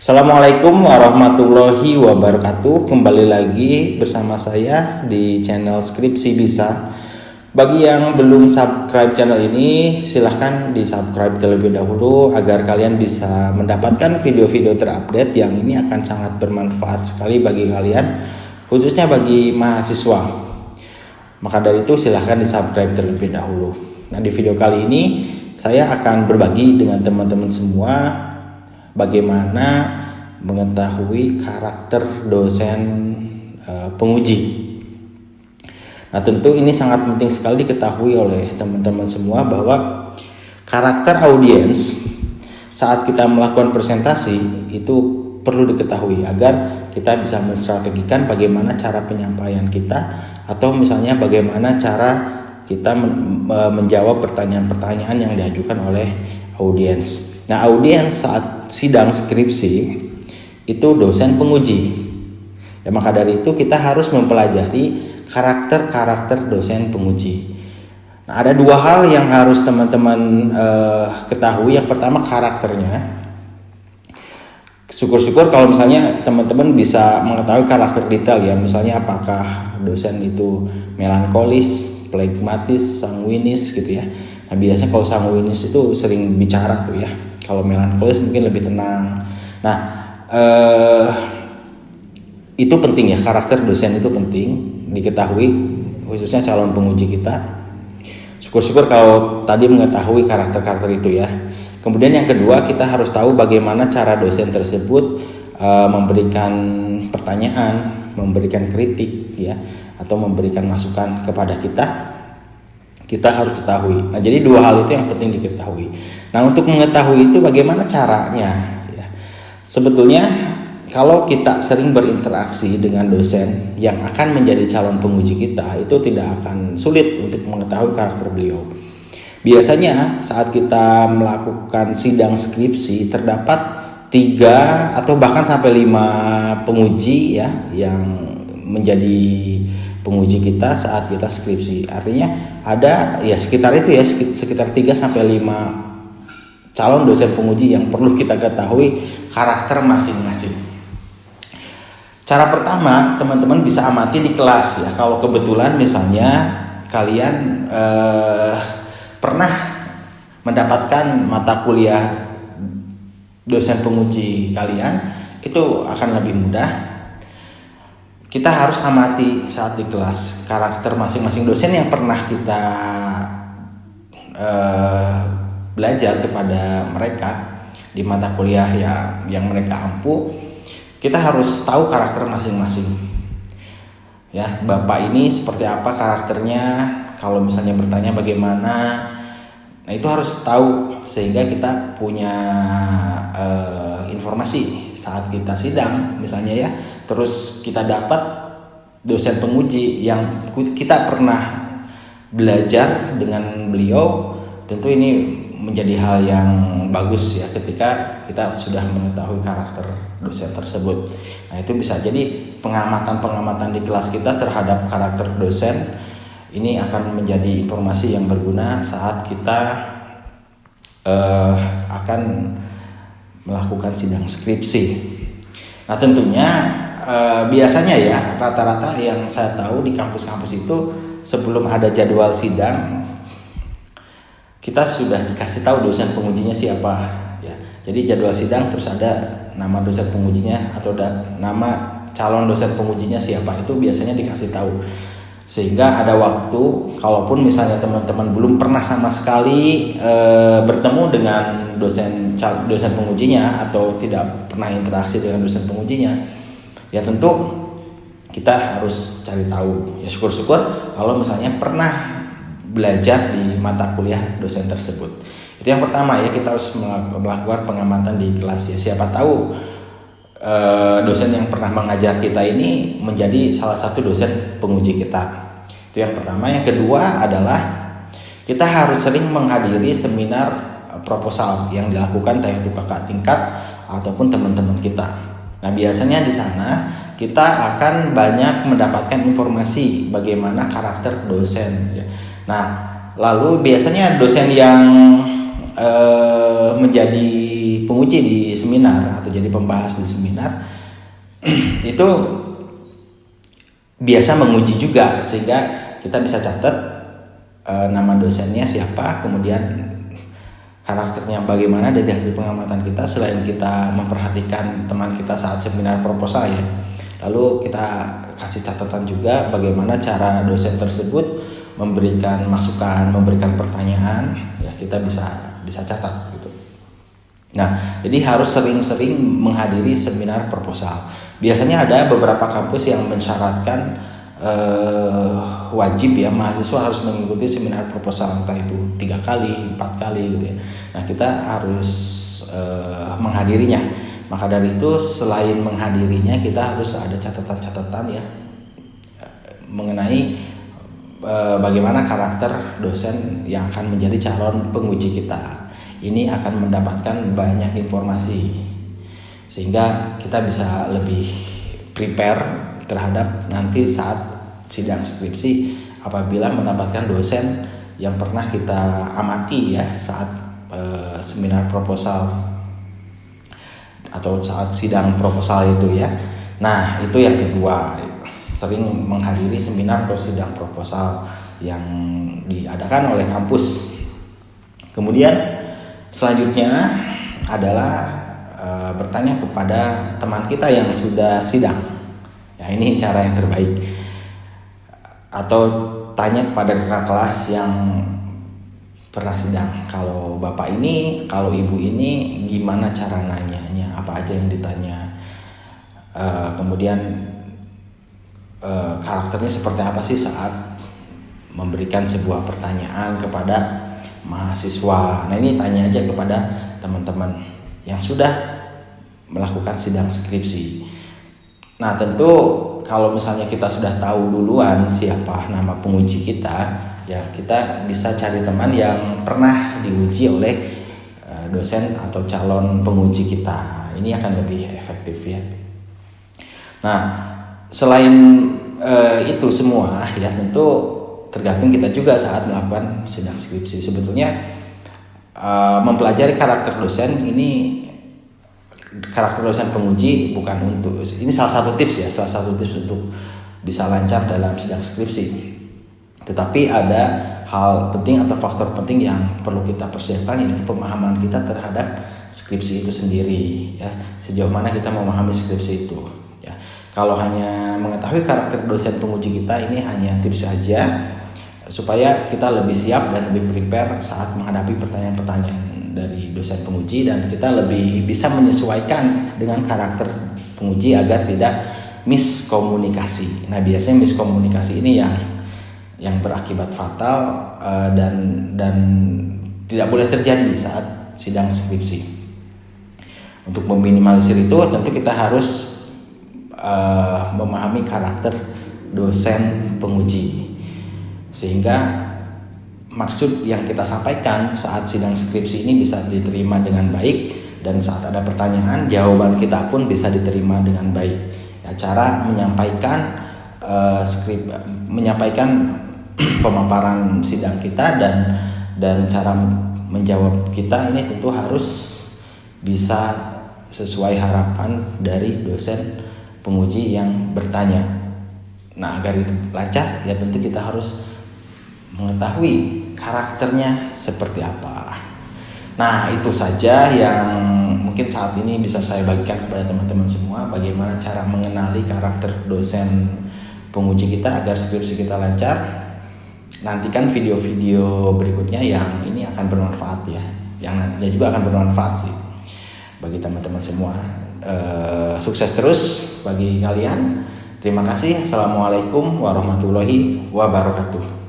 Assalamualaikum warahmatullahi wabarakatuh. Kembali lagi bersama saya di channel Skripsi Bisa. Bagi yang belum subscribe channel ini, silahkan di subscribe terlebih dahulu agar kalian bisa mendapatkan video-video terupdate yang ini akan sangat bermanfaat sekali bagi kalian, khususnya bagi mahasiswa. Maka dari itu silahkan di subscribe terlebih dahulu. Nah, di video kali ini saya akan berbagi dengan teman-teman semua bagaimana mengetahui karakter dosen penguji. Nah, tentu ini sangat penting sekali diketahui oleh teman-teman semua bahwa karakter audiens saat kita melakukan presentasi itu perlu diketahui agar kita bisa menstrategikan bagaimana cara penyampaian kita, atau misalnya bagaimana cara kita menjawab pertanyaan-pertanyaan yang diajukan oleh audiens. Nah, audiens saat sidang skripsi itu dosen penguji. Ya, maka dari itu kita harus mempelajari karakter-karakter dosen penguji. Nah, ada dua hal yang harus teman-teman ketahui. Yang pertama, karakternya. Syukur-syukur kalau misalnya teman-teman bisa mengetahui karakter detail ya. Misalnya apakah dosen itu melankolis, flegmatis, sanguinis gitu ya. Nah, biasanya kalau sanguinis itu sering bicara tuh ya. Kalau melankolis mungkin lebih tenang. Nah, itu penting ya, karakter dosen itu penting diketahui, khususnya calon penguji kita. Syukur-syukur kalau tadi mengetahui karakter-karakter itu ya. Kemudian yang kedua, kita harus tahu bagaimana cara dosen tersebut memberikan pertanyaan, memberikan kritik ya, atau memberikan masukan kepada kita. Kita harus ketahui. Nah, jadi dua hal itu yang penting diketahui. Nah, untuk mengetahui itu bagaimana caranya ya. Sebetulnya kalau kita sering berinteraksi dengan dosen yang akan menjadi calon penguji kita, itu tidak akan sulit untuk mengetahui karakter beliau. Biasanya saat kita melakukan sidang skripsi terdapat 3 atau bahkan sampai 5 penguji ya yang menjadi penguji kita saat kita skripsi. Artinya ada ya sekitar itu ya, sekitar 3 sampai 5 calon dosen penguji yang perlu kita ketahui karakter masing-masing. Cara pertama, teman-teman bisa amati di kelas ya. Kalau kebetulan misalnya kalian pernah mendapatkan mata kuliah dosen penguji kalian, itu akan lebih mudah. Kita harus amati saat di kelas karakter masing-masing dosen yang pernah kita belajar kepada mereka di mata kuliah yang mereka ampu. Kita harus tahu karakter masing-masing. Ya, Bapak ini seperti apa karakternya? Kalau misalnya bertanya bagaimana, nah itu harus tahu sehingga kita punya informasi saat kita sidang misalnya ya. Terus kita dapat dosen penguji yang kita pernah belajar dengan beliau, tentu ini menjadi hal yang bagus ya ketika kita sudah mengetahui karakter dosen tersebut. Nah, itu bisa jadi pengamatan di kelas kita terhadap karakter dosen ini akan menjadi informasi yang berguna saat kita akan melakukan sidang skripsi. Nah, tentunya biasanya ya rata-rata yang saya tahu di kampus-kampus itu sebelum ada jadwal sidang kita sudah dikasih tahu dosen pengujinya siapa ya. Jadi jadwal sidang terus ada nama dosen pengujinya atau nama calon dosen pengujinya siapa, itu biasanya dikasih tahu. Sehingga ada waktu, kalaupun misalnya teman-teman belum pernah sama sekali bertemu dengan dosen pengujinya atau tidak pernah interaksi dengan dosen pengujinya, ya tentu kita harus cari tahu. Ya, syukur-syukur kalau misalnya pernah belajar di mata kuliah dosen tersebut. Itu yang pertama ya, kita harus melakukan pengamatan di kelas ya. Siapa tahu dosen yang pernah mengajar kita ini menjadi salah satu dosen penguji kita. Itu yang pertama. Yang kedua adalah kita harus sering menghadiri seminar proposal yang dilakukan entah itu kakak tingkat ataupun teman-teman kita. Nah, biasanya di sana kita akan banyak mendapatkan informasi bagaimana karakter dosen ya. Nah, lalu biasanya dosen yang menjadi penguji di seminar atau jadi pembahas di seminar itu biasa menguji juga, sehingga kita bisa catat nama dosennya siapa, kemudian karakternya bagaimana dari hasil pengamatan kita. Selain kita memperhatikan teman kita saat seminar proposal ya, lalu kita kasih catatan juga bagaimana cara dosen tersebut memberikan masukan, memberikan pertanyaan, ya kita bisa catat gitu. Nah, jadi harus sering-sering menghadiri seminar proposal. Biasanya ada beberapa kampus yang mensyaratkan wajib ya mahasiswa harus mengikuti seminar proposal, entah itu 3 kali, 4 kali gitu ya. Nah, kita harus menghadirinya. Maka dari itu selain menghadirinya, kita harus ada catatan-catatan ya mengenai bagaimana karakter dosen yang akan menjadi calon penguji kita. Ini akan mendapatkan banyak informasi sehingga kita bisa lebih prepare terhadap nanti saat sidang skripsi apabila mendapatkan dosen yang pernah kita amati ya saat seminar proposal atau saat sidang proposal itu ya. Nah, itu yang kedua, sering menghadiri seminar atau sidang proposal yang diadakan oleh kampus. Kemudian selanjutnya adalah bertanya kepada teman kita yang sudah sidang. Ya, ini cara yang terbaik. Atau tanya kepada kakak kelas yang pernah sidang. Kalau bapak ini, kalau ibu ini, gimana cara nanyanya? Apa aja yang ditanya? Kemudian karakternya seperti apa sih saat memberikan sebuah pertanyaan kepada mahasiswa. Nah, ini tanya aja kepada teman-teman yang sudah melakukan sidang skripsi. Nah, tentu kalau misalnya kita sudah tahu duluan siapa nama penguji kita, ya kita bisa cari teman yang pernah diuji oleh dosen atau calon penguji kita. Ini akan lebih efektif ya. Nah, selain itu semua ya tentu tergantung kita juga saat melakukan sidang skripsi. Sebetulnya mempelajari karakter dosen ini, karakter dosen penguji bukan untuk, ini salah satu tips untuk bisa lancar dalam sidang skripsi. Tetapi ada hal penting atau faktor penting yang perlu kita persiapkan, yaitu pemahaman kita terhadap skripsi itu sendiri ya. Sejauh mana kita memahami skripsi itu ya. Kalau hanya mengetahui karakter dosen penguji kita, ini hanya tips saja supaya kita lebih siap dan lebih prepare saat menghadapi pertanyaan-pertanyaan dari dosen penguji, dan kita lebih bisa menyesuaikan dengan karakter penguji agar tidak miskomunikasi. Nah, biasanya miskomunikasi ini yang berakibat fatal dan tidak boleh terjadi saat sidang skripsi. Untuk meminimalisir itu tentu kita harus memahami karakter dosen penguji, sehingga maksud yang kita sampaikan saat sidang skripsi ini bisa diterima dengan baik, dan saat ada pertanyaan jawaban kita pun bisa diterima dengan baik ya. Cara menyampaikan pemaparan sidang kita dan cara menjawab kita ini tentu harus bisa sesuai harapan dari dosen penguji yang bertanya. Nah, agar itu lancar ya tentu kita harus mengetahui karakternya seperti apa. Nah, itu saja yang mungkin saat ini bisa saya bagikan kepada teman-teman semua, bagaimana cara mengenali karakter dosen penguji kita agar skripsi kita lancar. Nantikan video-video berikutnya yang ini akan bermanfaat ya, yang nantinya juga akan bermanfaat sih bagi teman-teman semua. Sukses terus bagi kalian. Terima kasih. Assalamualaikum warahmatullahi wabarakatuh.